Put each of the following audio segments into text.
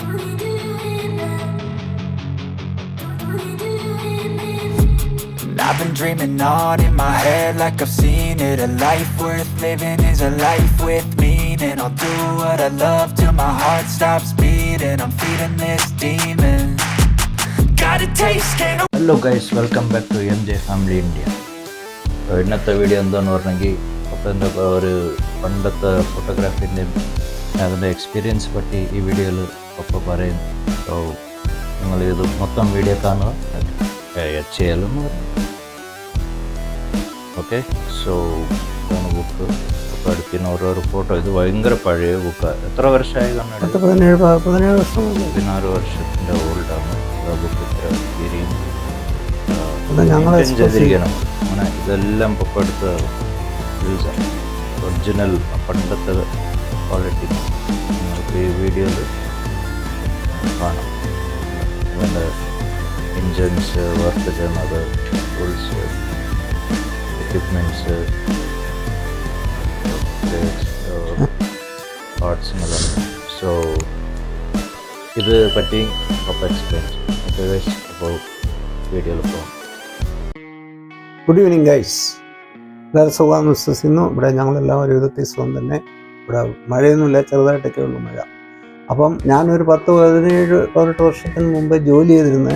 I've been dreaming on in my head like I've seen it. A life worth living is a life with meaning. I'll do what I love till my heart stops beating. I'm feeding this demon. Got a taste, can't. Hello guys, welcome back to MJ Family India. ഇന്നത്തെ video എന്താണെന്ന് പറഞ്ഞെങ്കിൽ അപ്പോൾ എന്താ ഒരു പണ്ടത്തെ ഫോട്ടോഗ്രാഫിൻ്റെയും അതിൻ്റെ experience പറ്റി ഈ വീഡിയോയിൽ അപ്പോൾ പറയും. സോ നിങ്ങളിത് മൊത്തം വീഡിയോ കാണുക, ചെയ്യാലും ഓക്കെ. സോ ഇതാണ് ബുക്ക്. അപ്പോൾ അടുപ്പിന് ഓരോരോ ഫോട്ടോ. ഇത് ഭയങ്കര പഴയ ബുക്കാണ്. എത്ര വർഷമായി കാണാൻ? 16 വർഷത്തിൻ്റെ ഓൾഡാണ് ബുക്ക്. ഇത്ര തിരിയും ചെയ്തിരിക്കണം. അങ്ങനെ ഇതെല്ലാം ഇപ്പോൾ അടുത്ത ഒറിജിനൽ പണ്ടത്തെ ക്വാളിറ്റി നിങ്ങൾക്ക് ഈ വീഡിയോയിൽ കാണാം. അതിൻ്റെ എൻജിൻസ്, വർക്ക് ചെയ്യുന്നത്, ടൂൾസ്, എക്യുപ്മെൻറ്റ്സ്, പാർട്സിനെല്ലാം. സോ ഇത് പറ്റി അപ്പോൾ എക്സ്പ്ലെയിൻ. അപ്പോൾ വീഡിയോയിൽ പോകാം. ഗുഡ് ഈവനിങ് ഗൈസ്, എല്ലാവരും സുഖമാണെന്ന് വിശ്വസിക്കുന്നു. ഇവിടെ ഞങ്ങളെല്ലാം ഒരു വിധത്തിൽ സുഖം തന്നെ. ഇവിടെ മഴയൊന്നുമില്ല, ചെറുതായിട്ടൊക്കെ ഉള്ളു മഴ. അപ്പം ഞാനൊരു 10-17-18 വർഷത്തിന് മുമ്പ് ജോലി ചെയ്തിരുന്ന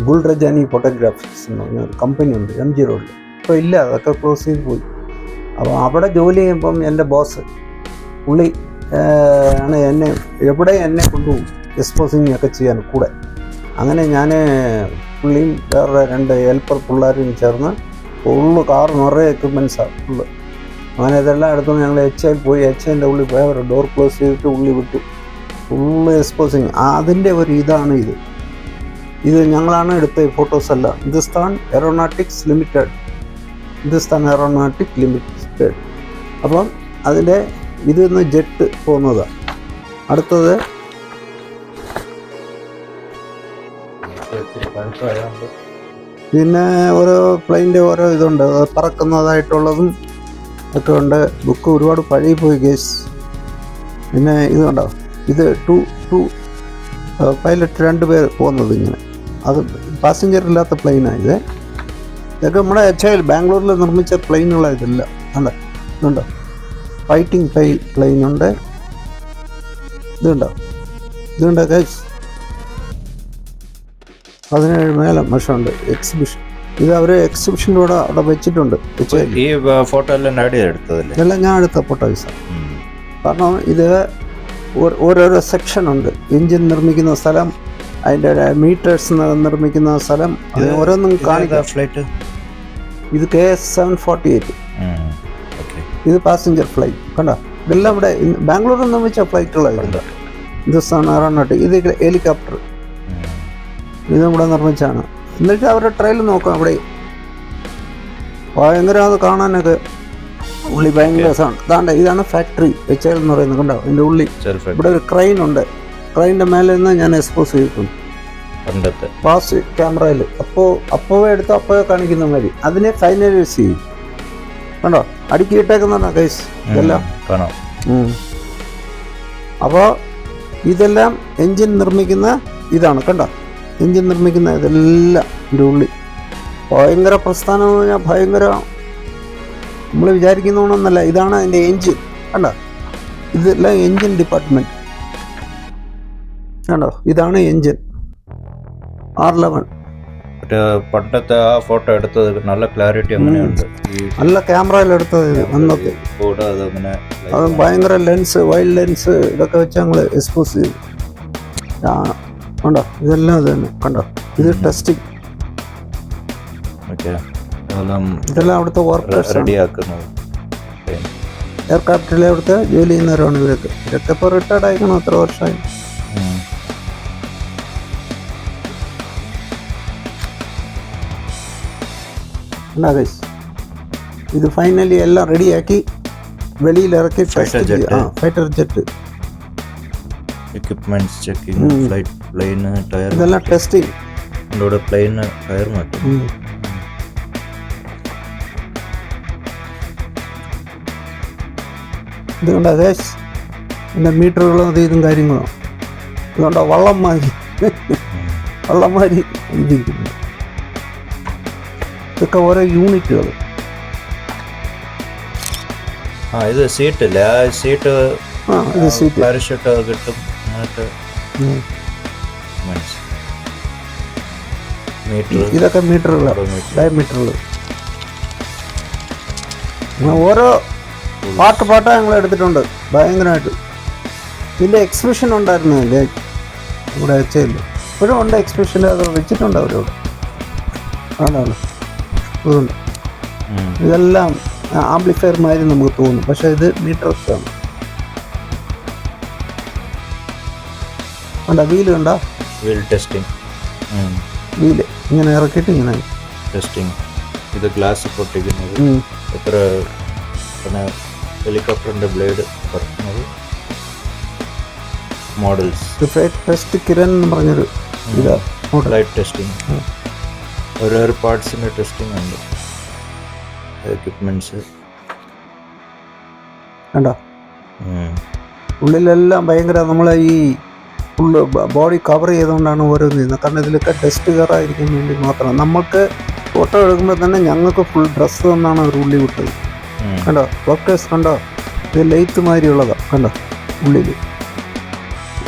ഗുൽറജാനി ഫോട്ടോഗ്രാഫിക്സ് എന്ന് പറഞ്ഞ ഒരു കമ്പനി ഉണ്ട് MG റോഡിൽ. ഇപ്പോൾ ഇല്ല, അതൊക്കെ ക്ലോസ് ചെയ്ത് പോയി. അപ്പോൾ അവിടെ ജോലി ചെയ്യുമ്പം എൻ്റെ ബോസ് പുള്ളി ആണ് എവിടെ എന്നെ കൊണ്ടുപോകും എക്സ്പോസിങ് ഒക്കെ ചെയ്യാൻ കൂടെ. അങ്ങനെ ഞാൻ പുള്ളിയും വേറെ 2 ഹെൽപ്പർ പിള്ളേരും ചേർന്ന് ഫുള്ള് കാർ നിറയെ എക്യുപ്മെൻറ്റ്സാണ് ഫുള്ള്. അങ്ങനെ ഇതെല്ലാം എടുത്തുകൊണ്ട് ഞങ്ങൾ HIയിൽ പോയി. HIൻ്റെ ഉള്ളിൽ പോയി അവർ ഡോർ ക്ലോസ് ചെയ്തിട്ട് ഉള്ളിൽ വിട്ടു. Full exposing. അതിൻ്റെ ഒരു ഇതാണ് ഇത് ഞങ്ങളാണ് എടുത്ത ഫോട്ടോസ് എല്ലാം. Hindustan aeronautics limited. അപ്പം അതിൻ്റെ ഇതിന്ന് ജെറ്റ് പോകുന്നതാണ്. അടുത്തത് പിന്നെ ഓരോ പ്ലെയിൻ്റെ ഓരോ ഇതുണ്ട്, പറക്കുന്നതായിട്ടുള്ളതും ഒക്കെ ഉണ്ട്. ബുക്ക് ഒരുപാട് പഴയി പോയി കേസ്. പിന്നെ ഇത് കണ്ടോ, ഇത് ടു പൈലറ്റ് 2 പേർ പോകുന്നത് ഇങ്ങനെ. അത് പാസഞ്ചർ ഇല്ലാത്ത പ്ലെയിനാണ് ഇത്. ഇതൊക്കെ നമ്മുടെ HIയിൽ ബാംഗ്ലൂരിൽ നിർമ്മിച്ച പ്ലെയിനുള്ള ഇതില്ല. കണ്ടോ, ഇതുണ്ടോ, ഫൈറ്റിംഗ് പ്ലെയിനുണ്ട്. ഇതുണ്ടോ കേസ്. 17 മേലെ വർഷമുണ്ട് എക്സിബിഷൻ. ഇത് അവർ എക്സിബിഷനിലൂടെ അവിടെ വെച്ചിട്ടുണ്ട്. ഈ ഫോട്ടോ എല്ലാം എടുത്തതല്ലേ? ഇതെല്ലാം ഞാൻ എടുത്ത ഫോട്ടോസാണ്. കാരണം ഇത് ഓരോരോ സെക്ഷനുണ്ട്. എഞ്ചിൻ നിർമ്മിക്കുന്ന സ്ഥലം, അതിൻ്റെ മീറ്റേഴ്സ് നിർമ്മിക്കുന്ന സ്ഥലം, അത് ഓരോന്നും കാണിക്കാം. ഫ്ലൈറ്റ് ഇത് KS 748. ഇത് പാസഞ്ചർ ഫ്ലൈറ്റ്. കണ്ടോ, ഇതെല്ലാം ഇവിടെ ബാംഗ്ലൂരിൽ നിർമ്മിച്ച ഫ്ലൈറ്റുകളാണ്. ഹിന്ദുസ്ഥാൻ എയറോനോട്ടിക്. ഇത് ഹെലികോപ്റ്റർ. ഇത് ഇവിടെ നിർമ്മിച്ചാണ്. എന്നിട്ട് അവരുടെ ട്രയൽ നോക്കാം. അവിടെ ഭയങ്കര അത് കാണാനൊക്കെ ഉള്ളി ഭയങ്കര രസമാണ്. അതാണ്ട് ഇതാണ് ഫാക്ടറി HIL എന്ന് പറയുന്നത്. കണ്ടോ, അതിൻ്റെ ഉള്ളി ഇവിടെ ഒരു ക്രെയിൻ ഉണ്ട്. ക്രെയിൻ്റെ മേലെ നിന്ന് ഞാൻ എക്സ്പോസ് ചെയ്തിട്ടുണ്ട് പാസ് ക്യാമറയിൽ. അപ്പോഴേ എടുത്ത് അപ്പോഴേ കാണിക്കുന്ന മാതിരി അതിനെ ഫൈനലൈസ് ചെയ്യും. കണ്ടോ, അടുക്കിയിട്ടേക്കുന്നതാണ് കേസ് ഇതെല്ലാം. അപ്പോൾ ഇതെല്ലാം എൻജിൻ നിർമ്മിക്കുന്ന ഇതാണ്. കണ്ടോ, എൻജിൻ നിർമ്മിക്കുന്ന ഇതെല്ലാം എൻ്റെ ഉള്ളി. ഭയങ്കര പ്രസ്ഥാനം എന്ന് പറഞ്ഞാൽ ഭയങ്കര, നമ്മൾ വിചാരിക്കുന്നോണന്നല്ല. ഇതാണ് അതിൻ്റെ എൻജിൻ. കണ്ടോ, ഇതെല്ലാം എൻജിൻ ഡിപ്പാർട്ട്മെൻറ്റ്. കണ്ടോ, ഇതാണ് എൻജിൻ R11. പണ്ടത്തെ ആ ഫോട്ടോ എടുത്തത് നല്ല ക്ലാരിറ്റി അങ്ങനെയുണ്ട്. നല്ല ക്യാമറയിൽ എടുത്തത് ഇത് അന്നത്തെ. അത് ഭയങ്കര ലെൻസ്, വൈൽഡ് ലെൻസ് ഇതൊക്കെ വെച്ച് ഞങ്ങൾ എക്സ്പോസ് ചെയ്തു. കണ്ടോ, ഇതെല്ലാം അത് തന്നെ. കണ്ടോ, ഇത് ടെസ്റ്റിംഗ്. ഇതെല്ലാം അവിടുത്തെ വർക്കേഴ്സ് റെഡിയാക്കുന്നത്. എയർക്രാഫ്റ്റിലെ അവിടുത്തെ ജോലി ചെയ്യുന്നവരാണ് ഇവരൊക്കെ. ഇപ്പോൾ റിട്ടയർഡ് ആയിക്കണം, എത്ര വർഷമായി. ഇത് ഫൈനലി എല്ലാം റെഡിയാക്കി വെളിയിലിറക്കി fighter jet equipments checking, flight plane tyre, ഇതെല്ലാം ടെസ്റ്റിംഗ്. പ്ലെയിൻ ടയർ മാറ്റും. ഇത് കണ്ട ഗൈസ്, എൻ്റെ മീറ്ററുകളും അത് ഇതും കാര്യങ്ങളും. ഇതുകൊണ്ടോ വള്ളംമാരി എഴുതിയിരിക്കുന്നുണ്ട്. ഇതൊക്കെ ഓരോ യൂണിറ്റുകൾ. ഇത് സീറ്റില്ലേ, ആ സീറ്റ് ഇത് സീറ്റ് പാരഷൂട്ട് കിട്ടും. അങ്ങനത്തെ മീറ്റർ, ഇതൊക്കെ മീറ്ററുകൾ, ഡയമീറ്ററുകൾ. ഓരോ പാട്ടാ ഞങ്ങൾ എടുത്തിട്ടുണ്ട് ഭയങ്കരമായിട്ട്. ഇതിൻ്റെ എക്സിബിഷൻ ഉണ്ടായിരുന്നു അല്ലേ ഇവിടെ വെച്ചതിൽ, ഇപ്പോഴും ഉണ്ട് എക്സിബിഷൻ. അത് വെച്ചിട്ടുണ്ട് അവരോട്. അതാണ് ഇതുണ്ട്. ഇതെല്ലാം ആംപ്ലിഫയർമാരി നമുക്ക് തോന്നും, പക്ഷെ ഇത് മീറ്റർസ് ആണ്. കണ്ട വീല്, കണ്ട വീൽ ടെസ്റ്റിംഗ്, വീല് ഇങ്ങനെ ഇറക്കിയിട്ട് ഇങ്ങനെ ടെസ്റ്റിംഗ്. ഇത് ഗ്ലാസ് പൊട്ടിക്കുന്നത്, എത്ര പിന്നെ ഹെലികോപ്റ്ററിൻ്റെ ബ്ലേഡ് പറക്കുന്നത്, മോഡൽസ്. ടെസ്റ്റ് കിരൺ എന്ന് പറഞ്ഞൊരു ഇതാ ലൈറ്റ് ടെസ്റ്റിംഗ്, ഓരോരോ പാർട്സിൻ്റെ ടെസ്റ്റിംഗ് ഉണ്ട്. എക്യുപ്മെൻറ്റ്സ് കണ്ടോ. ഉള്ളിലെല്ലാം ഭയങ്കര നമ്മളെ ഈ ഫുള്ള് ബോഡി കവർ ചെയ്തുകൊണ്ടാണ് ഓരോന്ന്. കാരണം ഇതിലൊക്കെ ഡസ്റ്റ് കയറാതിരിക്കാൻ വേണ്ടി മാത്രം. നമുക്ക് ഫോട്ടോ എടുക്കുമ്പോൾ തന്നെ ഞങ്ങൾക്ക് ഫുൾ ഡ്രസ്സ് തന്നാണ് അവർ ഉള്ളി വിട്ടത്. കണ്ടോ വർക്കേഴ്സ് കണ്ടോ, ഇത് ലെയ്ത്ത് മാതിരിയുള്ളതാണ്. കണ്ടോ ഉള്ളിൽ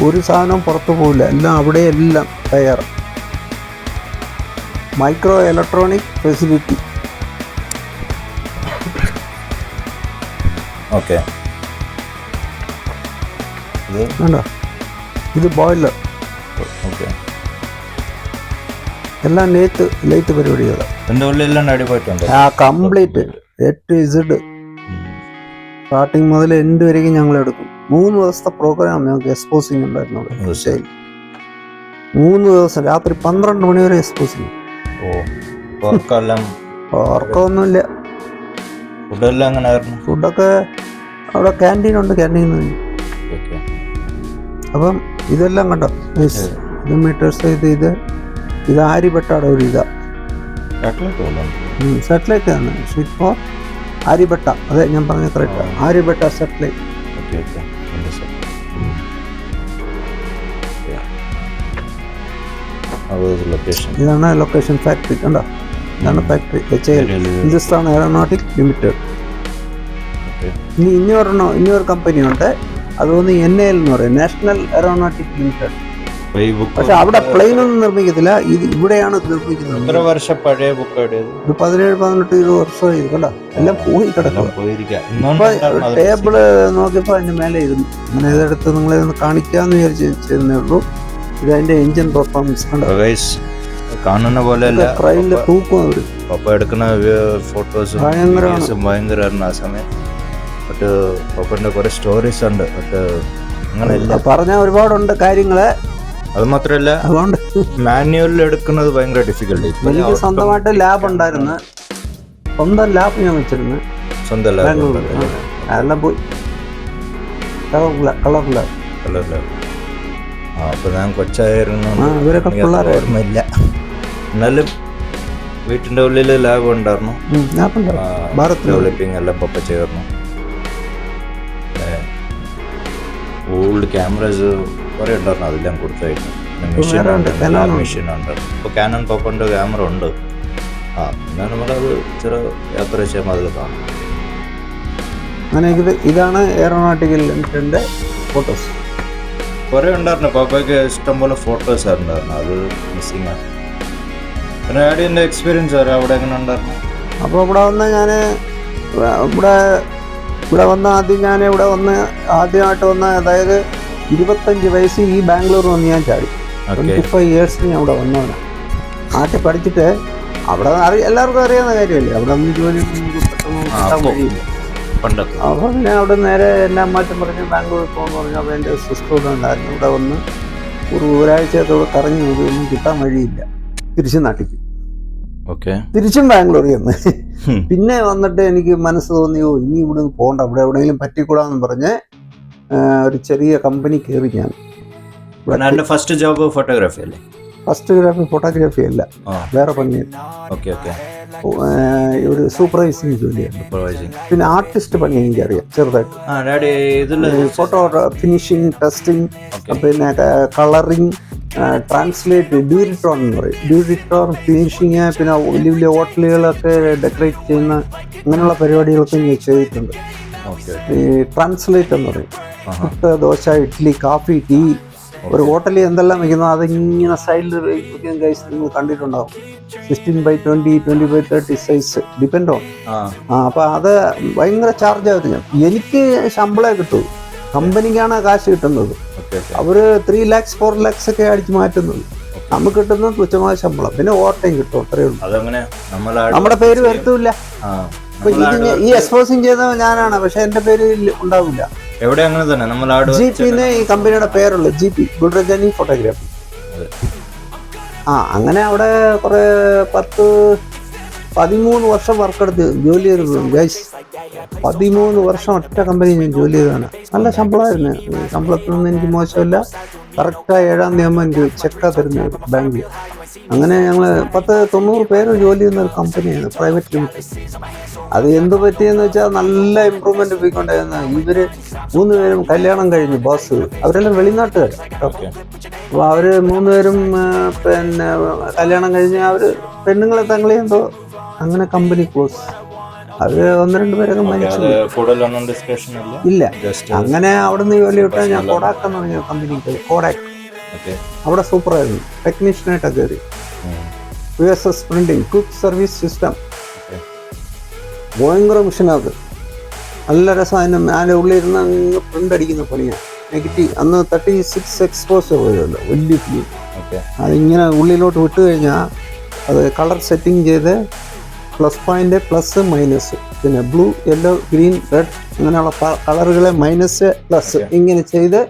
ഒരു സാധനവും പുറത്തു പോകില്ല, എല്ലാം അവിടെ എല്ലാം തയ്യാറ്. Micro electronic facility. ഓക്കെ, കണ്ടോ ഇത് ബോയിലർ. ഓക്കെ, എല്ലാം ലെയ്ത്ത് പരിപാടികളാണ്. എൻ്റെ ഉള്ളിലെല്ലാം അടിപോയിട്ടുണ്ട്. Complete A to Z starting മുതൽ എൻഡ് വരെയും ഞങ്ങൾ എടുക്കും. 3 ദിവസത്തെ പ്രോഗ്രാം ഞങ്ങൾക്ക് എക്സ്പോസിങ് ഉണ്ടായിരുന്നു അവിടെ. 3 ദിവസം രാത്രി 12 മണി വരെ എക്സ്പോസിങ്. ഉറക്കമൊന്നുമില്ല. ഫുഡെല്ലാം അങ്ങനെ ആയിരുന്നു. ഫുഡൊക്കെ അവിടെ ക്യാൻറ്റീനുണ്ട്, ക്യാൻറ്റീൻ. അപ്പം ഇതെല്ലാം കണ്ടോ, ഇത് മീറ്റേഴ്സ്. ഇത് ആര്യഭട്ടാടെ ഒരു ഇതാ, സാറ്റലൈറ്റ് ആണ്. Sheet for Aryabhata. അതെ ഞാൻ പറഞ്ഞ കറക്റ്റ്, ആര്യഭട്ട സാറ്റലൈറ്റ്. ഇതാണ് ലൊക്കേഷൻ. ഫാക്ടറി കണ്ടോ, ഇതാണ് factory. HAL, Hindustan Aeronautic Limited. ഇനിയൊരു കമ്പനി ഉണ്ട്, അതൊന്ന് NAL എന്ന് പറയും, നാഷണൽ എയറോനോട്ടിക് ലിമിറ്റഡ്. പക്ഷെ അവിടെ പ്ലെയിൻ ഒന്നും നിർമ്മിക്കത്തില്ല, ഇത് ഇവിടെയാണ് നിർമ്മിക്കുന്നത്. എത്ര വർഷം പഴയ ബുക്ക്? ഇത് 17, 18, 20 വർഷമായി. ഇത് കണ്ട എല്ലാം പോയി കിടക്കും. ഇപ്പൊ ടേബിള് നോക്കിയപ്പോ അതിന്റെ മേലെ ഇരുന്നു. അങ്ങനെ ഇതെടുത്ത് നിങ്ങളെ ഒന്ന് കാണിക്കാന്ന് വിചാരിച്ചേ ഉള്ളൂ. ഇത് അതിന്റെ എഞ്ചിൻ പെർഫോമൻസ് കാണുന്ന പോലെ ട്രെയിനിൽ തൂക്കും അവര്. പപ്പ എടുക്കുന്ന ഫോട്ടോസും ഭയങ്കരമായിരുന്നു ആ സമയം. ബട്ട് പപ്പന്റെ കുറെ സ്റ്റോറീസ് ഉണ്ട്. ബട്ട് അങ്ങനെ പറഞ്ഞ ഒരുപാടുണ്ട് കാര്യങ്ങള്. അത് മാത്രമല്ല, അതുകൊണ്ട് മാനുവലിൽ എടുക്കുന്നത് ഭയങ്കര ഡിഫിക്കൽട്ടി. എനിക്ക് സ്വന്തമായിട്ട് ലാബ് ഉണ്ടായിരുന്നു, സ്വന്തം ലാബ് ഞാൻ വെച്ചിരുന്നു. സ്വന്തം ലാബ് അതെല്ലാം പോയി. Colour lab. അപ്പൊ ഞാൻ കൊച്ചായിരുന്നു, ഓർമ്മയില്ല. എന്നാലും വീട്ടിന്റെ ഉള്ളില് ലാബ് ഉണ്ടായിരുന്നു. ഡെവലപ്പിംഗ് എല്ലാം പപ്പ ചേർന്നു. ഓൾഡ് ക്യാമറസ് കുറെ ഉണ്ടായിരുന്നു, അതെല്ലാം കൊടുത്തായിരുന്നു. മെഷീൻ ഉണ്ടായിരുന്നു. ഇപ്പൊ കാനൺ പപ്പന്റെ ക്യാമറ ഉണ്ട്. പിന്നെ നമ്മളത് ചെറു യാത്ര ചെയ്യുമ്പോൾ അതിൽ കാണും. അങ്ങനെ ഇതാണ് എയറോനോട്ടിക്കൽ ലിമിറ്റഡിന്റെ ഫോട്ടോസ്. കുറെ ഉണ്ടായിരുന്നു. പപ്പയ്ക്ക് ഇഷ്ടംപോലെ ഫോട്ടോസ് ഉണ്ടായിരുന്നു, അത് മിസ്സിങ് ആണ്. പിന്നെ ആടിൻ്റെ എക്സ്പീരിയൻസ് അവിടെ എങ്ങനെ ഉണ്ടായിരുന്നു? അപ്പോൾ ഇവിടെ വന്ന് ഞാൻ ഇവിടെ വന്ന് ആദ്യമായിട്ട് വന്ന, അതായത് 25 വയസ്സ് ഈ ബാംഗ്ലൂർ വന്ന് ഞാൻ ചാടി. 25 ഇയേഴ്സ് ഞാൻ ഇവിടെ വന്നവനാണ്. നാട്ടിൽ പഠിച്ചിട്ട് അവിടെ എല്ലാവർക്കും അറിയാവുന്ന കാര്യമല്ലേ, അവിടെ ഒന്ന് ജോലി കിട്ടാൻ കഴിയില്ല. അപ്പോൾ ഞാൻ അവിടെ നേരെ എൻ്റെ അമ്മാച്ചൻ പറഞ്ഞ് ബാംഗ്ലൂരിൽ പോകുമെന്ന് പറഞ്ഞു. അപ്പോൾ എൻ്റെ സിസ്റ്റർ ഇവിടെ ഉണ്ടായിരുന്നു. ഇവിടെ വന്ന് ഒരാഴ്ചത്തോടെ കറങ്ങി നോക്കി, ഒന്നും കിട്ടാൻ വഴിയില്ല. തിരിച്ചും നാട്ടിൽ പോയി. തിരിച്ചും ബാംഗ്ലൂരിൽ വന്ന് പിന്നെ വന്നിട്ട് എനിക്ക് മനസ്സ് തോന്നിയോ ഇനി ഇവിടെ പോകണ്ട, ഇവിടെ എവിടെയെങ്കിലും പറ്റിക്കൂടാന്ന് പറഞ്ഞ് ഒരു ചെറിയ കമ്പനി കയറി ഞാൻ. ഫസ്റ്റ് ജോബ് ഫോട്ടോഗ്രാഫി അല്ലേ? ഫോട്ടോഗ്രാഫി അല്ല, വേറെ പണിയാണ്. ഒരു സൂപ്പർവൈസിങ് ജോലിയാണ്. പിന്നെ ആർട്ടിസ്റ്റ് പണി എനിക്കറിയാം ചെറുതായിട്ട്. ഫോട്ടോ ഫിനിഷിങ്, ടെസ്റ്റിംഗ്, പിന്നെ കളറിങ്, ട്രാൻസ്ലേറ്റ്, ഡ്യൂറിറ്റോൺ എന്ന് പറയും. ഡ്യൂറിറ്റോൺ ഫിനിഷിങ്, പിന്നെ വലിയ വലിയ ഹോട്ടലുകളൊക്കെ ഡെക്കറേറ്റ് ചെയ്യുന്ന അങ്ങനെയുള്ള പരിപാടികളൊക്കെ ഞാൻ ചെയ്തിട്ടുണ്ട്. ഈ ട്രാൻസ്ലേറ്റ് എന്ന് പറയും. പുട്ട്, ദോശ, ഇഡ്ഡലി, കാഫി, ടീ. ഒരു ഹോട്ടലിൽ എന്തെല്ലാം വയ്ക്കുന്നു അതിങ്ങനെ സൈഡിൽ വയ്ക്കും. ഗൈസ് നിങ്ങൾ കണ്ടിട്ടുണ്ടാവും. 16x20, 20x30 size depend on. അപ്പം അത് ഭയങ്കര ചാർജ് ആയിരുന്നു. എനിക്ക് ശമ്പളമേ കിട്ടൂ, കമ്പനിക്കാണ് കാശ് കിട്ടുന്നത്. അവർ 3 lakhs 4 lakhs ഒക്കെ അടിച്ച് മാറ്റുന്നത്. നമുക്ക് കിട്ടുന്നത് തുച്ഛമായ ശമ്പളം, പിന്നെ ഓവർ ടൈം കിട്ടും. അത്രയേ ഉള്ളൂ. നമ്മുടെ പേര് വരത്തൂല്ല. ഈ എക്സ്പോസിങ് ചെയ്തത് ഞാനാണ്, പക്ഷെ എന്റെ പേര് ഉണ്ടാവില്ല. എവിടെ അങ്ങനെ തന്നെ GP-ന് ഈ കമ്പനിയുടെ പേരുള്ളു, GP ഗുഡ്രജനി ഫോട്ടോഗ്രാഫി. അങ്ങനെ അവിടെ കുറെ 13 വർഷം വർക്കെടുത്ത് ജോലി ചെയ്തു. ഗൈസ് 13 വർഷം ഒറ്റ കമ്പനി ഞാൻ ജോലി ചെയ്തതാണ്. നല്ല ശമ്പളമായിരുന്നു. ശമ്പളത്തിൽ നിന്ന് എനിക്ക് മോശമില്ല. കറക്റ്റായി 7-ാം തീയതി എനിക്ക് ചെക്കാ തരുന്നത് ബാങ്കിൽ. അങ്ങനെ ഞങ്ങൾ 90 പേര് ജോലി ചെയ്യുന്ന ഒരു കമ്പനിയാണ്, പ്രൈവറ്റ് ലിമിറ്റഡ്. അത് എന്ത് പറ്റിയെന്ന് വെച്ചാൽ നല്ല ഇമ്പ്രൂവ്മെന്റ് പോയിക്കൊണ്ടായിരുന്നു. ഇവര് 3 പേരും കല്യാണം കഴിഞ്ഞു. ബോസ് അവരെല്ലാം വെളിനാട്ടുകാർ. അപ്പോൾ അവര് 3 പേരും പിന്നെ കല്യാണം കഴിഞ്ഞ് അവര് പെണ്ണുങ്ങളെ തങ്ങളെന്തോ അങ്ങനെ കമ്പനി ക്ലോസ്. അവര് 1-2 പേരൊക്കെ മരിച്ചു. ഇല്ല, അങ്ങനെ അവിടെ നിന്ന് ജോലി വിട്ടാൽ ഞാൻ കോഡാക്ക് എന്ന് പറഞ്ഞ കമ്പനിക്ക്. കോഡാക്ക് അവിടെ സൂപ്പറായിരുന്നു. ടെക്നീഷ്യനായിട്ടൊക്കെ കയറി. USS printing, quick service system, ഭയങ്കര മിഷനത്. നല്ല രസമാണ്. അതിൻ്റെ ഉള്ളിലിരുന്ന് അങ്ങ് പ്രിന്റ് അടിക്കുന്ന പണിയാണ്. നെഗറ്റീവ് അന്ന് 36 എക്സ്പോസർ വരുമല്ലോ, വലിയ ഫിലിം. അതിങ്ങനെ ഉള്ളിലോട്ട് വിട്ട് കഴിഞ്ഞാൽ അത് കളർ സെറ്റിംഗ് ചെയ്ത് പ്ലസ് പോയിന്റ്, പ്ലസ്, മൈനസ്, പിന്നെ ബ്ലൂ, യെല്ലോ, ഗ്രീൻ, റെഡ് അങ്ങനെയുള്ള കളറുകളെ മൈനസ്, പ്ലസ് ഇങ്ങനെ ചെയ്ത്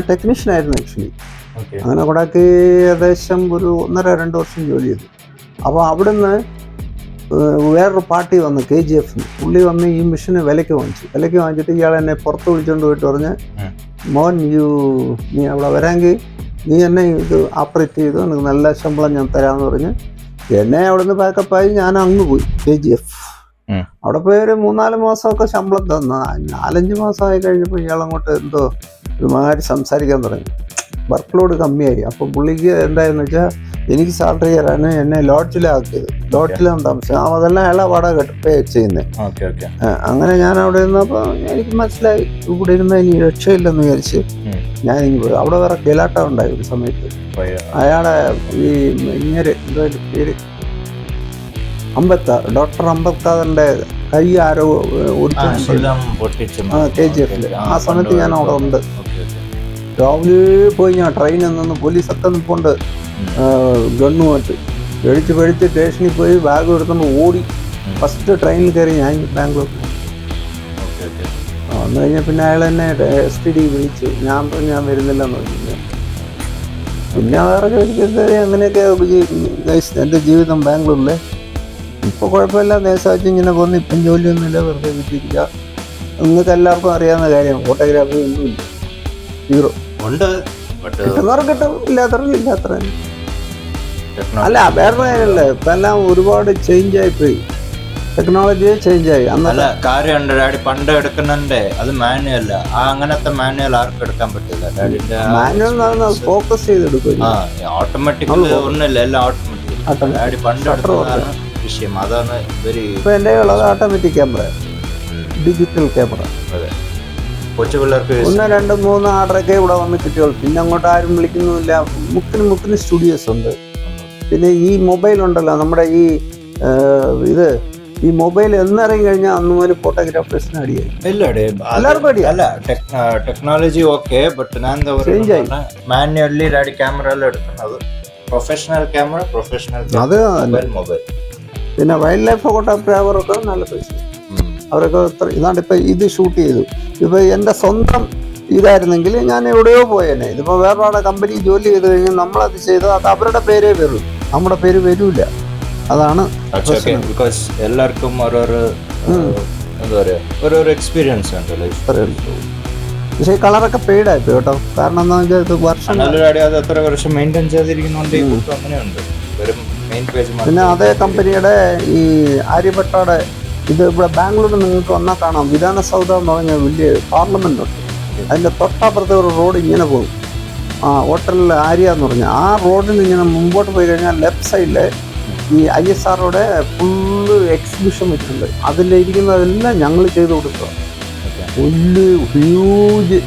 ടെക്നീഷ്യനായിരുന്നു ആക്ച്വലി. അങ്ങനെ കൂടാക്കി ഏകദേശം ഒരു 1.5-2 വർഷം ജോലി ചെയ്തു. അപ്പോൾ അവിടുന്ന് വേറൊരു പാർട്ടി വന്നു, KGF. പുള്ളി വന്ന് ഈ മിഷന് വിലയ്ക്ക് വാങ്ങിച്ചിട്ട് ഇയാൾ എന്നെ പുറത്ത് വിളിച്ചുകൊണ്ട് പോയിട്ട് പറഞ്ഞ്, മോൻ നീ അവിടെ വരാമെങ്കിൽ നീ എന്നെ ഇത് ഓപ്പറേറ്റ് ചെയ്തു, എനിക്ക് നല്ല ശമ്പളം ഞാൻ തരാമെന്ന് പറഞ്ഞ് എന്നെ അവിടെ നിന്ന് പാക്കപ്പായി ഞാൻ അങ്ങ് പോയി KGF. അവിടെ പോയി ഒരു 3-4 മാസമൊക്കെ ശമ്പളം തന്ന. 4-5 മാസമായി കഴിഞ്ഞപ്പോൾ ഇയാളങ്ങോട്ട് എന്തോ ഒരുമാതിരി സംസാരിക്കാൻ തുടങ്ങി. വർക്ക് ലോഡ് കമ്മിയായി. അപ്പം പുള്ളിക്ക് എന്തായെന്ന് വെച്ചാൽ എനിക്ക് സാലറി തരാൻ എന്നെ ലോഡ്ജിലാക്കിയത്. ലോഡ്ജിലാണ് താമസം. അതെല്ലാം അയാളെ വാടക പേ ചെയ്യുന്നത്. അങ്ങനെ ഞാൻ അവിടെ ഇരുന്നപ്പോൾ എനിക്ക് മനസ്സിലായി ഇവിടെ ഇരുന്ന് ഇനി രക്ഷയില്ലെന്ന് വിചാരിച്ച് ഞാൻ ഇനി പോയി. അവിടെ വേറെ ഗലാട്ട ഉണ്ടായി ഒരു സമയത്ത്. അയാളെ ഈ ഇങ്ങനെ എന്തോ പേര് ഡോക്ടർ അംബേദ്കറിന്റെ കൈ ആരോ KGF. ആ സമയത്ത് ഞാൻ അവിടെ ഉണ്ട്. രാവിലെ പോയി ഞാൻ ട്രെയിനിൽ നിന്ന് പോലീസ് ഒക്കെ നിൽപ്പുണ്ട് ഗണ്ണുമായിട്ട്. പേടിച്ച് സ്റ്റേഷനിൽ പോയി ബാഗ് എടുത്തുകൊണ്ട് ഓടി ഫസ്റ്റ് ട്രെയിനിൽ കയറി ഞാൻ ബാംഗ്ലൂർ. വന്നു കഴിഞ്ഞാൽ പിന്നെ അയാൾ എന്നെ STD വിളിച്ച്. ഞാൻ പറഞ്ഞു ഞാൻ വരുന്നില്ലെന്ന് പറഞ്ഞു. പിന്നെ വേറെ ജോലിക്ക് കയറി. അങ്ങനെയൊക്കെ എൻ്റെ ജീവിതം ബാംഗ്ലൂരിൽ. ഇപ്പോൾ കുഴപ്പമില്ല, ദേശാഴ്ച ഇങ്ങനെ പോകുന്നു. ഇപ്പം ജോലിയൊന്നുമില്ല, വെറുതെ വീട്ടിലില്ല. നിങ്ങൾക്ക് എല്ലാവർക്കും അറിയാവുന്ന കാര്യമാണ്, ഫോട്ടോഗ്രാഫി ഒന്നുമില്ല, സീറോ. കിട്ടുന്നവർ കിട്ടും, ഇല്ലാത്തവർക്ക് ഇല്ലാത്ര. അല്ല വേറെ കാര്യമല്ല, ഇപ്പം എല്ലാം ഒരുപാട് ചേഞ്ച് ആയിപ്പോയി. ടെക്നോളജി ചേഞ്ച് ആയി. അന്നല്ല കാര്യമുണ്ട് ഡാഡി പണ്ട് എടുക്കുന്നുണ്ട്. അത് മാനുവൽ അങ്ങനത്തെ മാനുവൽ ആർക്കും എടുക്കാൻ പറ്റില്ല. മാനുവൽ ഫോക്കസ് ചെയ്തെടുക്കും. ഓട്ടോമാറ്റിക്കലി ഒന്നുമില്ല, എല്ലാം ഓട്ടോമാറ്റിക്. ഡാഡി പണ്ട് എടുക്കുന്നതാണ് വിഷയം. അതാണ് ഇപ്പൊ എൻ്റെ ഉള്ളത് ഓട്ടോമാറ്റിക് ക്യാമറ, ഡിജിറ്റൽ ക്യാമറ. അതെ, കൊച്ചു പിള്ളേർക്ക് 1, 2, 3 ആർഡറൊക്കെ ഇവിടെ വന്ന് കിട്ടിയോളൂ. പിന്നെ അങ്ങോട്ട് ആരും വിളിക്കുന്നുമില്ല. മുക്കിന് സ്റ്റുഡിയോസ് ഉണ്ട്. പിന്നെ ഈ മൊബൈൽ ഉണ്ടല്ലോ നമ്മുടെ ഈ മൊബൈൽ എന്നിറങ്ങി കഴിഞ്ഞാൽ അന്ന് മുതൽ ഫോട്ടോഗ്രാഫേഴ്സിന് അടിയായി. എല്ലാവർക്കും അടിയായി. അല്ല ടെക്നോളജി ഓക്കെ, ബട്ട് ഞാൻ മാനുവലി ഡാഡി ക്യാമറ എല്ലാം എടുക്കുന്നത്. Professional camera, professional mobile. പിന്നെ വൈൽഡ് ലൈഫ് ഫോട്ടോഗ്രാഫറൊക്കെ നല്ല പൈസ. അവരൊക്കെ ഇതാണ്ട് ഇപ്പം ഇത് ഷൂട്ട് ചെയ്തു. ഇപ്പോൾ എൻ്റെ സ്വന്തം ഇതായിരുന്നെങ്കിൽ ഞാൻ എവിടെയോ പോയേനെ. ഇതിപ്പോൾ വേറൊരാളുടെ കമ്പനി ജോലി ചെയ്ത് കഴിഞ്ഞാൽ നമ്മളത് ചെയ്തത് അത് അവരുടെ പേരേ വരും, നമ്മുടെ പേര് വരില്ല. അതാണ് ബിക്കോസ് എല്ലാവർക്കും ഓരോരോ എന്താ പറയുക, ഓരോരോ എക്സ്പീരിയൻസ് ഉണ്ട് ലൈഫ്. പക്ഷേ ഈ കളറൊക്കെ പെയ്ഡായിപ്പോയി കേട്ടോ. കാരണം എന്താണെന്ന് വെച്ചാൽ ഇത് വർഷം അത് എത്ര വർഷം മെയിൻറ്റെയിൻ ചെയ്തിരിക്കുന്നതുകൊണ്ട് ഈ ബുക്ക് അങ്ങനെയുണ്ട്. ഒരു മെയിൻ പേജ് പിന്നെ അതേ കമ്പനിയുടെ ഈ ആര്യഭട്ടയുടെ ഇത് ഇവിടെ ബാംഗ്ലൂരിൽ നിങ്ങൾക്ക് വന്നാൽ കാണാം. വിധാനസൗധ എന്ന് പറഞ്ഞ വലിയ പാർലമെൻ്റ് ഉണ്ട്. അതിൻ്റെ തൊട്ടപ്പുറത്തെ ഒരു റോഡ് ഇങ്ങനെ പോകും. ഹോട്ടലിൽ ആര്യ എന്ന് പറഞ്ഞാൽ ആ റോഡിൽ ഇങ്ങനെ മുമ്പോട്ട് പോയി കഴിഞ്ഞാൽ ലെഫ്റ്റ് സൈഡിൽ ഈ ISROയുടെ ഫുള്ള് എക്സിബിഷൻ വെച്ചിട്ടുണ്ട്. അതിലിരിക്കുന്നതെല്ലാം ഞങ്ങൾ ചെയ്ത് കൊടുക്കുക. വലിയ ഹ്യൂജ്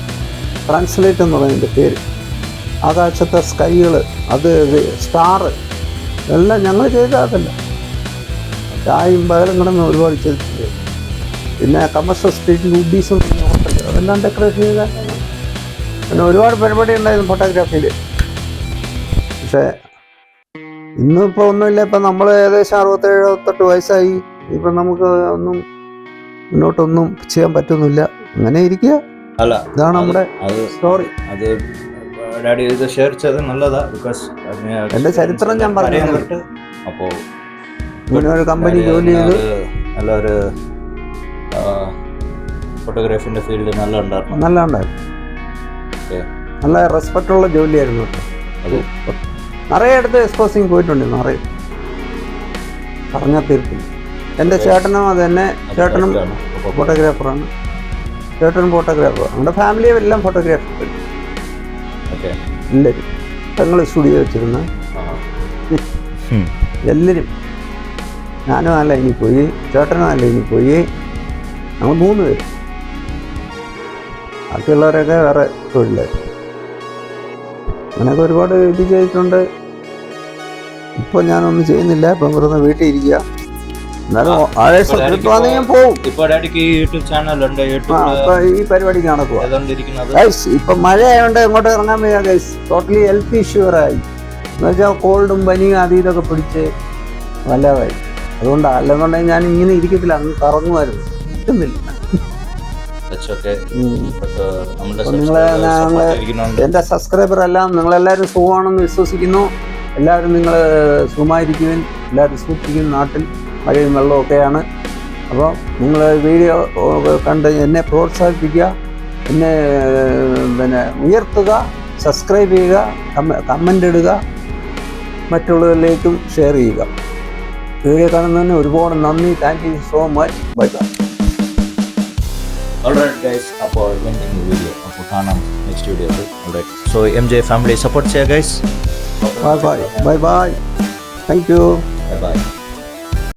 ട്രാൻസ്ലേറ്റ് എന്ന് പറയുന്നതിൻ്റെ പേര്. ആകാശത്തെ സ്കൈകൾ, അത് സ്റ്റാർ എല്ലാം ഞങ്ങൾ ചെയ്തതല്ല. ചായയും പകരം കിടന്ന് ഒരുപാട് ചെയ്തിട്ടുണ്ട്. പിന്നെ കമേഴ്ഷ്യൽ സ്ട്രീറ്റിൽ ഉഡീസും ഹോട്ടൽ അതെല്ലാം ഡെക്കറേറ്റ് ചെയ്താൽ. പിന്നെ ഒരുപാട് പരിപാടി ഉണ്ടായിരുന്നു ഫോട്ടോഗ്രാഫിയിൽ. പക്ഷേ ഇന്നിപ്പോൾ ഒന്നുമില്ല. ഇപ്പം നമ്മൾ ഏകദേശം 67-68 വയസ്സായി. ഇപ്പം നമുക്ക് ഒന്നും മുന്നോട്ടൊന്നും ചെയ്യാൻ പറ്റുന്നില്ല. അങ്ങനെ ഇരിക്കുക. അല്ല, ഇതാണ് നമ്മുടെ സ്റ്റോറി. അത് ഡാഡി ഇത് ഷെയർ ചെയ്ത് നല്ലതാ. ബിക്കോസ് എൻ്റെ ചരിത്രം ഞാൻ പറഞ്ഞു. അപ്പോൾ ഇങ്ങനെ ഒരു കമ്പനി ജോലി ചെയ്ത് നല്ലൊരു ഫോട്ടോഗ്രാഫിൻ്റെ ഫീൽഡ് നല്ല ഉണ്ടായിരുന്നു. നല്ല റെസ്പെക്റ്റുള്ള ജോലിയായിരുന്നു കേട്ടോ. അത് നിറയെ അടുത്ത് എക്സ്പോസിങ് പോയിട്ടുണ്ട്. നിറയെ പറഞ്ഞാൽ തീർക്കില്ല. എൻ്റെ ചേട്ടനും അത് തന്നെ. ചേട്ടനും ഫോട്ടോഗ്രാഫറാണ്. നമ്മുടെ ഫാമിലിയും എല്ലാം ഫോട്ടോഗ്രാഫർ. എല്ലാവരും ഞങ്ങൾ സ്റ്റുഡിയോ വെച്ചിരുന്ന എല്ലാവരും. ഞാനും ആ ലൈനിൽ പോയി, ചേട്ടനും ആ ലൈനിൽ പോയി. ഞങ്ങൾ 3 പേര്. ബാക്കിയുള്ളവരൊക്കെ വേറെ തൊഴിലായിരുന്നു. അങ്ങനെയൊക്കെ ഒരുപാട് ഇത് ചെയ്തിട്ടുണ്ട്. ഇപ്പോൾ ഞാനൊന്നും ചെയ്യുന്നില്ല. ഇപ്പം വെറുതെ വീട്ടിൽ ഇരിക്കുക. എന്നാലും ഞാൻ പോവും. ഈ പരിപാടിക്ക് നടക്കുക. ഇപ്പം മഴയായതുകൊണ്ട് എങ്ങോട്ട് ഇറങ്ങാൻ വയ്യ ഗൈസ്. Totally health ഇഷ്യൂറായി. എന്നുവെച്ചാൽ കോൾഡും പനിയും അത് ഇതൊക്കെ പിടിച്ച് വല്ലതായി. അതുകൊണ്ട് അല്ലെന്നുണ്ടെങ്കിൽ ഞാൻ ഇങ്ങനെ ഇരിക്കത്തില്ല, അങ്ങ് കറങ്ങുമായിരുന്നു. കിട്ടുന്നില്ല. എൻ്റെ സബ്സ്ക്രൈബർ എല്ലാം നിങ്ങളെല്ലാവരും സുഖമാണെന്ന് വിശ്വസിക്കുന്നു. എല്ലാവരും നിങ്ങൾ സുഖമായിരിക്കുവിൻ. എല്ലാവരും സൂക്ഷിക്കും. നാട്ടിൽ മഴയും വെള്ളവും ഒക്കെയാണ്. അപ്പോൾ നിങ്ങൾ വീഡിയോ കണ്ട് എന്നെ പ്രോത്സാഹിപ്പിക്കുക, എന്നെ ഉയർത്തുക, സബ്സ്ക്രൈബ് ചെയ്യുക, കമൻ്റ് ഇടുക, മറ്റുള്ളവരിലേക്കും ഷെയർ ചെയ്യുക. വീഡിയോ കാണുന്നതിന് ഒരുപാട് നന്ദി. Thank you so much. Bye bye. Alright guys, അപ്പോൾ വീഡിയോ അപ്പോൾ കാണാം നെക്സ്റ്റ് വീഡിയോയിൽ. Alright, so MJ family support ചെയ്യുക guys. Bye bye. Thank you. Bye bye.